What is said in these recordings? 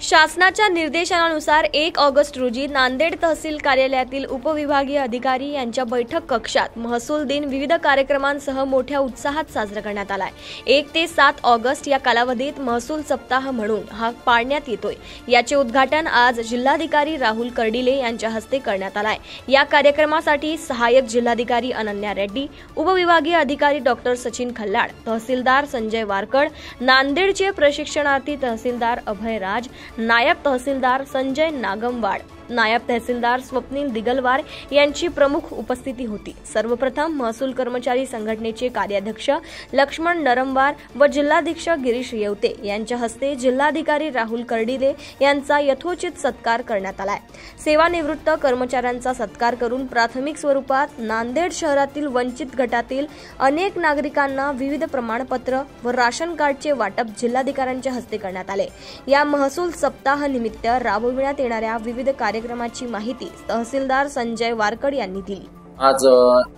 शासनाच्या निर्देशानुसार 1 ऑगस्ट रोजी नांदेड तहसील कार्यालयातील उपविभागीय अधिकारी यांच्या बैठक कक्षात महसूल दिन विविध कार्यक्रमांसह मोठ्या उत्साहात साजरा करण्यात आलाय। 1 ते 7 ऑगस्ट या कालावधीत महसूल सप्ताह म्हणून हा पाळण्यात येतोय। याचे उद्घाटन आज जिल्हाधिकारी राहुल कर्डिले यांच्या हस्ते करण्यात आलाय। या कार्यक्रमासाठी सहाय्यक जिल्हाधिकारी अनन्या रेड्डी, उपविभागीय अधिकारी डॉक्टर सचिन खल्लाड, तहसीलदार संजय वारकड, नांदेडचे प्रशिक्षणार्थी तहसीलदार अभय राज, नायब तहसीलदार संजय नागमवाड, नायब तहसीलदार स्वप्नील दिगलवार यांची प्रमुख उपस्थिती होती। सर्वप्रथम महसूल कर्मचारी संघटनेचे कार्याध्यक्ष लक्ष्मण नरमवार व जिल्हाधीक्षक गिरीश येवते यांच्या हस्ते जिल्हाधिकारी राहुल कर्डिले यांचा यथोचित सत्कार करण्यात आलाय। सेवानिवृत्त कर्मचाऱ्यांचा सत्कार करून प्राथमिक स्वरूपात नांदेड शहरातील वंचित गटातील अनेक नागरिकांना विविध प्रमाणपत्र व राशन कार्डचे वाटप जिल्हाधिकाऱ्यांच्या हस्ते करण्यात आले। या महसूल सप्ताह निमित्त राबविण्यात येणाऱ्या विविध कार्यक्रमाची माहिती तहसीलदार संजय वारकड यांनी दिली। आज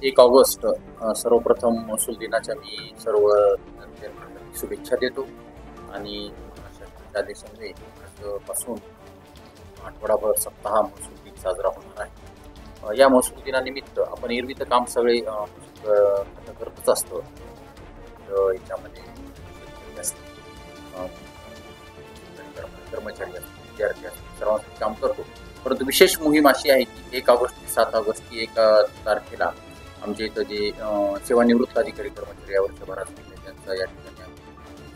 1 ऑगस्ट सर्वप्रथम महसूल दिनाच्या मी सर्व शुभेच्छा देतो आणि आदेशामुळे आजपासून आठवडाभर सप्ताह महसूल दिन साजरा होणार आहे। या महसूल दिनानिमित्त आपण एरवी तर काम सगळे करतच असतो। याच्यामध्ये कर्मचारी विद्यार्थी सर्वांसाठी काम करतो, परंतु विशेष मोहीम अशी आहे की 1 ऑगस्ट ते 7 ऑगस्ट ही 1 तारखेला आमच्या इथं जे सेवानिवृत्त अधिकारी कर्मचारी या वर्षभरात त्यांचा या ठिकाणी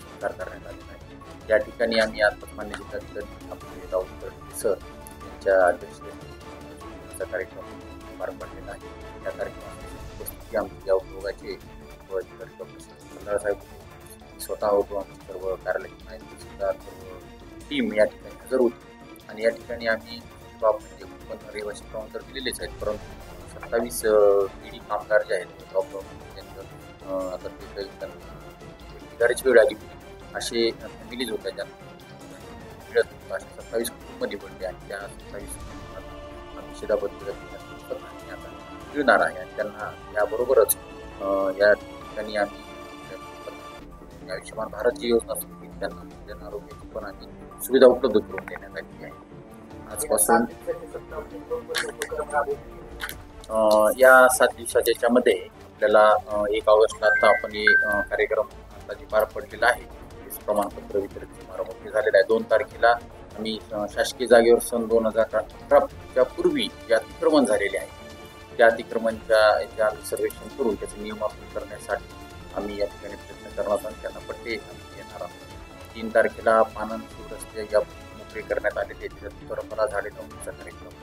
सत्कार करण्यात आलेला आहे। या ठिकाणी आम्ही आज मान्य जिल्हाधिकारी आपले राहुल सर यांच्या अध्यक्षतेचा कार्यक्रम पार पडलेला आहे। या कार्यक्रमाची उपस्थिती आमच्या या उद्योगाचे व डॉक्टर साहेब स्वतः होतो, आमचे सर्व कार्यालयाचे माहिती सुद्धा सर्व टीम या ठिकाणी हजर होती आणि या ठिकाणी आम्ही पण रहिवासी प्रमाण तर दिलेलेच आहेत, परंतु 27 पिढी कामगार जे आहेत लॉकडाऊन आता ते काही वेळ आली होती, असे फॅमिलीज होत्या ज्यांना असे 27 कुटुंब निवडले आणि त्या 27 आम्ही शिधाबद्ध आता मिळणार आहे आणि त्यांना याबरोबरच या ठिकाणी आम्ही आयुष्यमान भारत जी योजना सुरू केली त्यांना जन आरोग्याची पण आम्ही सुविधा उपलब्ध करून देण्यात आली आहे। आजपासून या 7 दिवसाच्या याच्यामध्ये आपल्याला 1 ऑगस्टला आता आपण कार्यक्रम आता जे पार पडलेला आहे प्रमाणपत्र वितरित समारंभ झालेला आहे। 2 तारखेला आम्ही शासकीय जागेवर सन 2018च्या पूर्वी जे अतिक्रमण झालेले आहे त्या अतिक्रमणच्या आम्ही सर्वेक्षण करून त्याचे नियमावली करण्यासाठी आम्ही या ठिकाणी प्रयत्न करणार आणि त्यांना पट्टे येणार आहोत। 3 तारखेला पानन रस्ते या मोकळे करण्यात आलेले तरफला झाडे लावण्याचा कार्यक्रम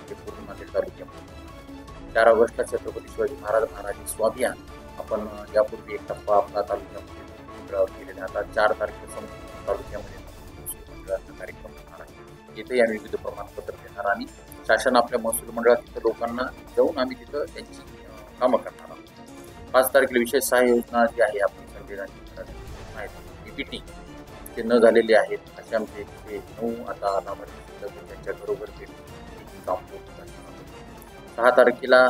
ते पूर्ण नांदेड तालुक्यामध्ये। 4 ऑगस्टला छत्रपती शिवाजी महाराज स्वाभियान आपण यापूर्वी एक टप्पा आपला तालुक्यामध्ये केलेला, आता 4 तारखेला संपूर्ण तालुक्यामध्ये मंडळाचा कार्यक्रम होणार आहे। येथे आम्ही विविध प्रमाणपत्र देणार आणि शासन आपल्या महसूल मंडळात तिथं लोकांना जाऊन आम्ही तिथं त्यांची कामं करणार आहोत। 5 तारखेला विशेष सहाय्य योजना जी आहे आपण संवेदनशील PPT ते न झालेले आहेत असे आमचे 9 आता त्यांच्या बरोबर काम होत। 6 तारखेला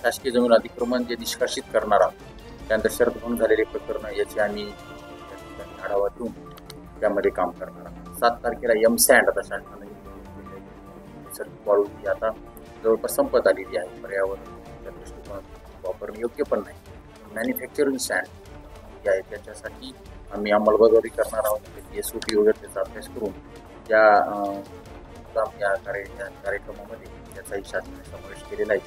शासकीय जमीन अतिक्रमण जे निष्कासित करणार आहोत त्यानंतर शर्त म्हणून झालेले प्रकरण याची आम्ही आढावा घेऊन त्यामध्ये काम करणार आहोत। 7 तारखेला एमसँड आता शासनाने वाळू ही आता जवळपास संपत आलेली आहे, पर्यावरणाच्या दृष्टिकोनातून वापरणे योग्य पण नाही। मॅन्युफॅक्चरिंग सँड जे आहे त्याच्यासाठी आम्ही अंमलबजावणी करणार आहोत, त्याची SOP वगैरे त्याचा अभ्यास करून या कार्यक्रमामध्ये त्याचाही शासनाने समावेश केलेला आहे।